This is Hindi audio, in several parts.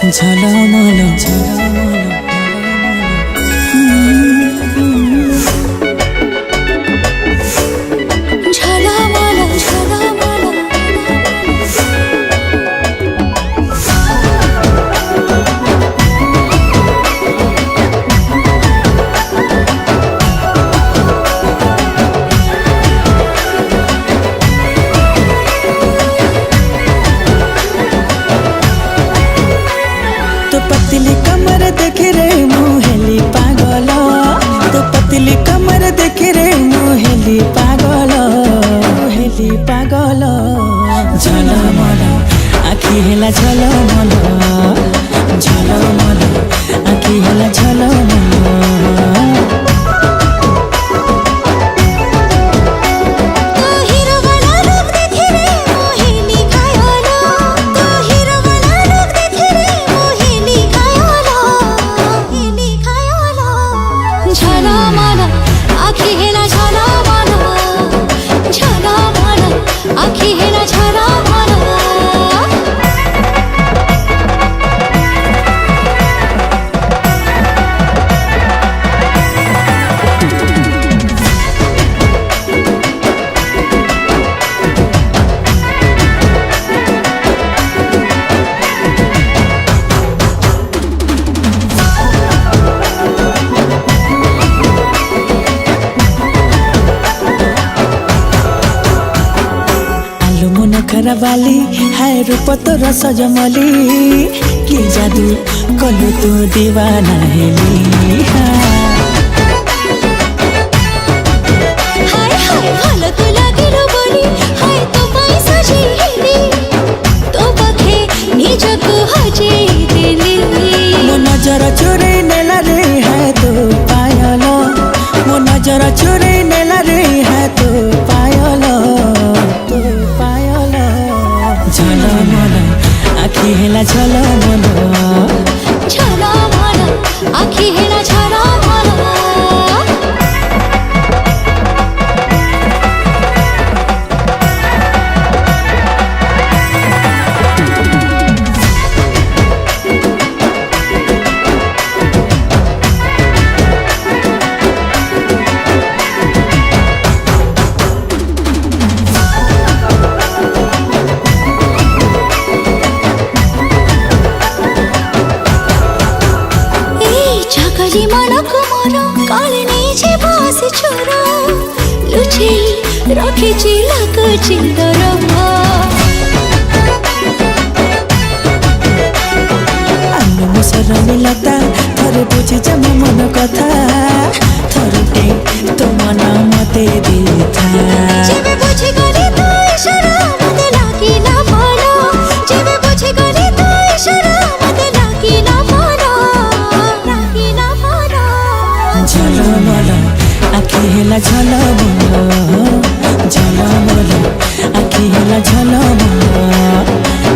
ঝলমল पतली कमर देख रे मोहेली पागल, तो पतली कमर देख रे मोहेली पागल, मोहेली पागल। झलमल आखि हेला झलमल, झलमल आखि हेला झलमल। खरवाली है रूप तोर सजमली, कि जादू कलु तू दीवाना हेली। हाय हाय भल तू लागिलु बोली, हाय तो पाई सजी हेली, तो पखे निजको हजेई देली। मो नजर चोरे नेला रे है तो पायल, मो नजर चोरे नेला रे है तो पायल, तो पायल। झलमल आखि हेला झलमल, झलमल आखि हेला झलमल। कली मनक मोर काले नीचे बास छोरा, लुचे रखे चिलक चिंदर। आलू मुसर मिलता थरे बुझी जम मन कथा, थरटे तो मन मते देथा। जेबे बुझी गली तो इशारा मते लागी ना भलो, जेबे बुझी गली तो इशारा मते लागी ना भलो, लागी ना भलो। झलमल आखि हेला झलमल, झलमल आखि हेला झलमल,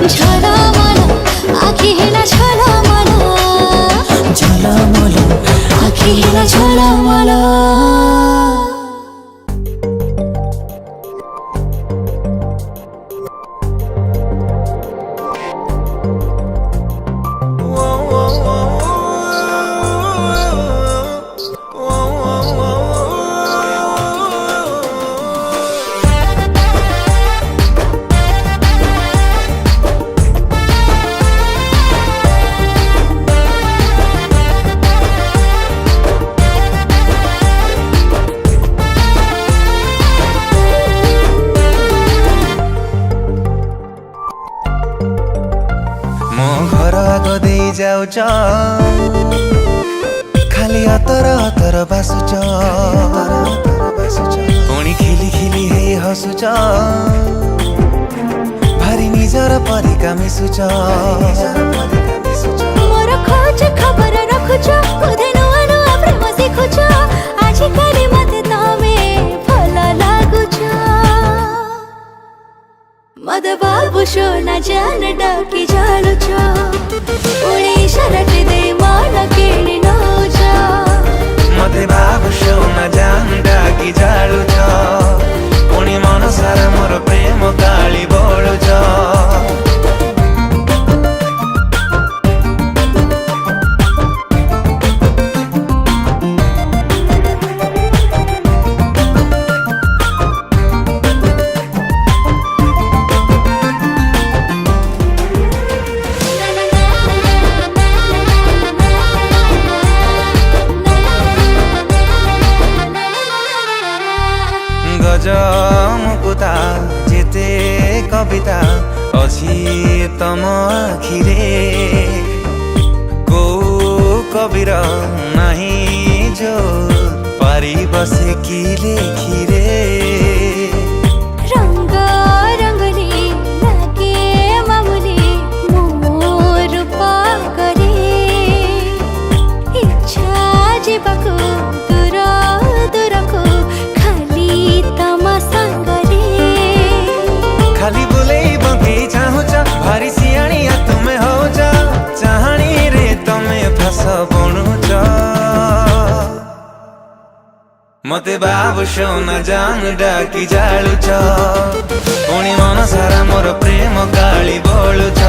झलमल आखि हेला झलमल, झलमल आखि हेला झलमल। जाऊच खाली अतर अतर बासुच, पुणी खिली खिली हे हसुच, भारी निजर परिका मिसुच। मोर खोज खबर रखुच, बोधे नुआ नुआ प्रेम सिखुच, आजि काली मते तमे भल लागुच। मद बाबू सोना जान डाकी जालुच, उड़े इशाराटे दे मान केणी नौच। मते बाबू सोना जान डाकी जालुच, पुणी मन सारा मोर प्रेम काली बोलुच। कविता अछि तम आखिरे को कविर नहीं जो पारी बसे की लेखिरे रंग रंगली लागे मामुली मोर पागरे इच्छा जीवाको दूर दूरको खाली तमा संगरे खाली बोले बंकी चाहुच भारी सियाणिया तुमे होच चाहणी रे तमे फस बणुच मते बाबू सोना जान डाकी जालुच पुणी मन सारा मोर प्रेम गाली बोलुच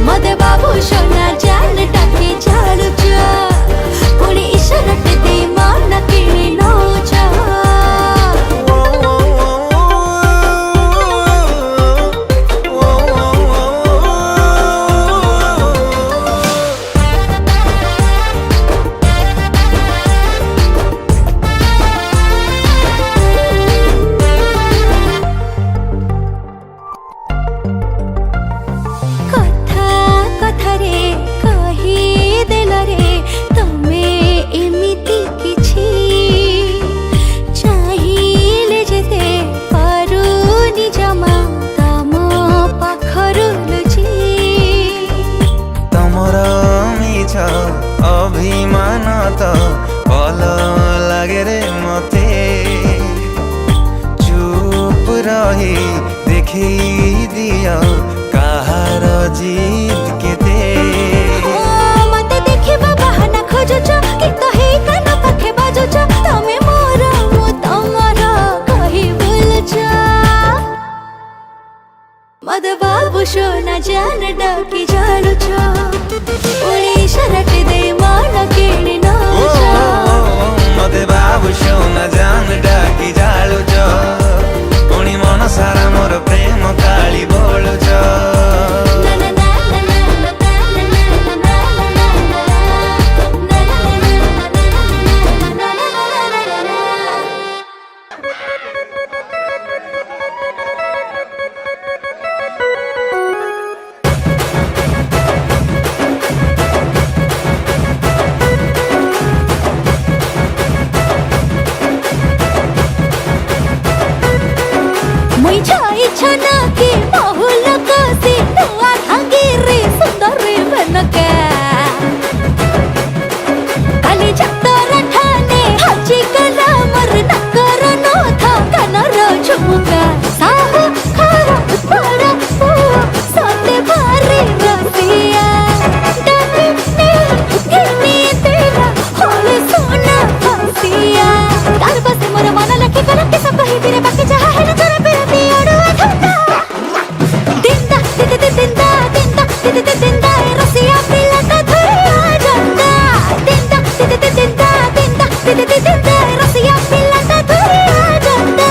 मते बाबू सोना जान डाकी जालुच पुणी इशाराटे दे मन किणी नौच अभिमान तो भल लगे रे मते चुप रही देखी दिया कहार जीत के दे मते देखिबा बहाना खोजुच कितो हे कान पाखे बाजुच तमे मोर मु तमर कहि बोलुच मते बाबू सोना जान डाकी जालुच पुणी इशाराटे दे मन किणी नौच मते बाबू सोना जान डाकी जालुच पुणी मन सारा मोर प्रेम काली बोलुच इच्छा ना कि बहुल कसी तुआ भांगी रे सुंदर रे बनके खाली चक्कर ठाने हाची कला मर नकर नो था कनर झुमुका साहु खारा बड़ा पुआ सोते भारी रसिया डाली गिनी तेरा होले सोना फसिया तार बसे मोर मन लखी कर के सब कही तेरे बाकी जहा है न तेरा पे रसिया पिला का धुरिया जंदा रसिया पिला का धुरिया जंदा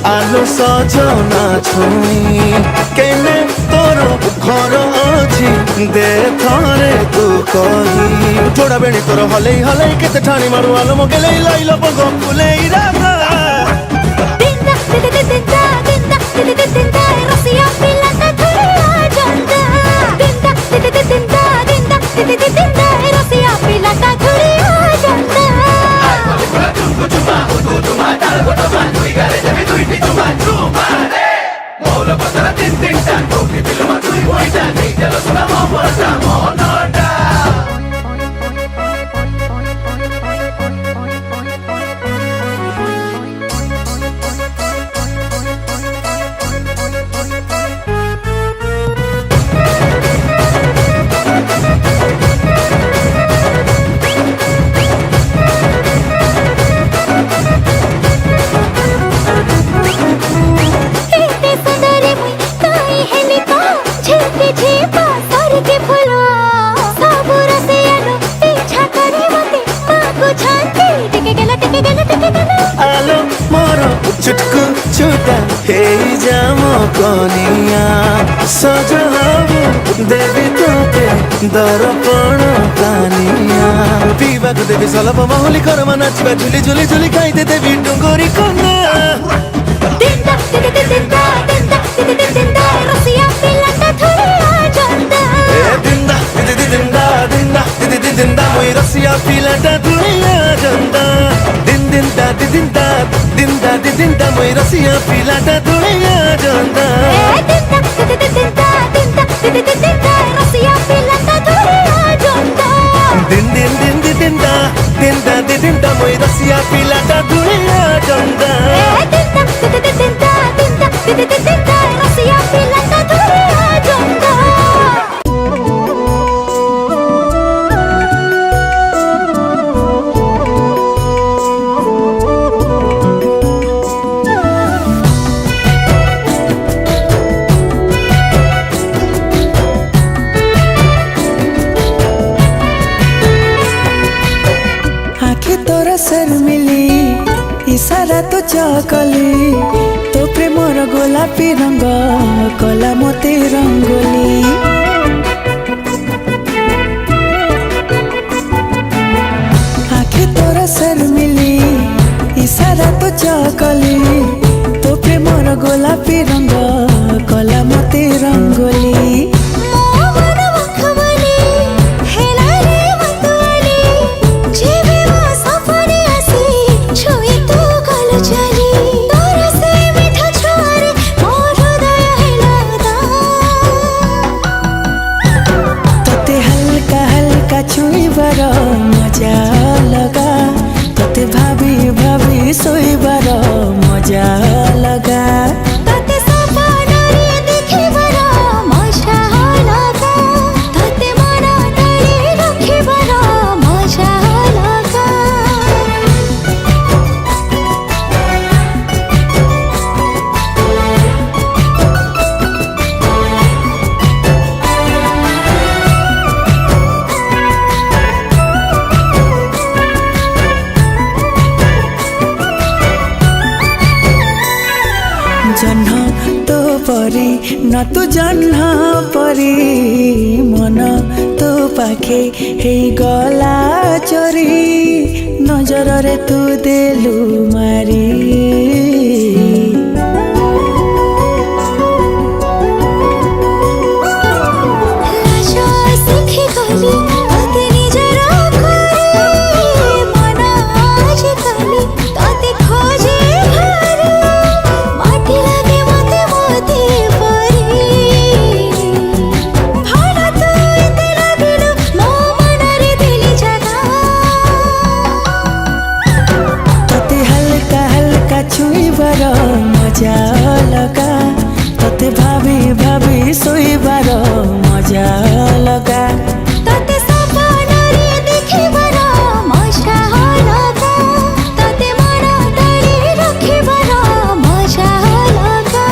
आलो सजना छुई केने तोर घर अछि दे थरे तू कही जोड़ा बेणी तोर हले हले केते ठाणी मारू आलो मो गेले लाइलो बगो फुले राधा दिंदा रसिया पिला का धुरिया जंदा दिंदा रसिया पिला का धुरिया जंदा चुटकु चुटा हे जाम कनिया सजहबु देवी तोते दर्पण कानिया पीवा को देवी सलभ माहुली करमा नाचिबा झुली झुली झुली खाइदे देवी डुंगरी कन्या दिंदा दिंदा दिंदा दिंदा दिंदा दिंदा रसिया पिलाटा थोड़ा जंदा दिंदा दिंदा दिंदा दिंदा दिंदा मोई रसिया पिलाटा थोड़ा जंदा दिन दिंदा दिंदा दिंदा दिंदा मोई रसिया पिलाटा थोड़ा जंदा दिंदा दिंदा दिंदा दिंदा दिंदा रसिया पिलाटा थोड़ा जंदा दिन दिन दिन दिंदा दिंदा दिंदा मोई रसिया पिलाटा थोड़ा जंदा दिंदा दिंदा दिंदा दिंदा दिंदा रसिया पिलाटा थोड़ा जंदा इशारा तो चकली तो प्रेमर गोलापी रंग कला मते रंगोली आखे तोर शर्मिली इशारा तो चकली तो प्रेमर गोलापी रंग कला मते रंगोली छुईबार मजा लगा तते भाभी भाभी सोईबार मजा लगा तते सपनारे देखिबार मजा लगा तते मन तले रखिबार मजा लगा जन्ह तो परी न तू जन्ह परी मन तो पाखे हे गला चोरी नजर रे तू देलु मारी छुईबार मजा लगा तते भाभी भाभी सोईबार मजा लगा तते सपनारे देखिबार मजा लगा तते मन तले रखिबार मजा लगा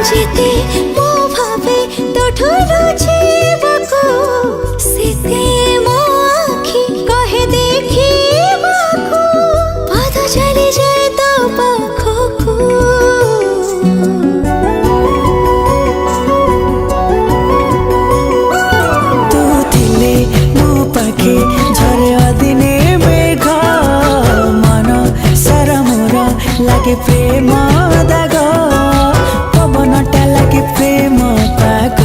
जेते मो भावे तो ठुलो जीवको सीते मो आखी कहे देखी माको पाद चली जाए तो पाखको तू थिले मो पाखे झरे अदिने मेघ मन सारा मोर लागे प्रेम दाग पवनटा लागे प्रेम पाग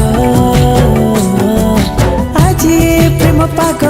आज प्रेम पाग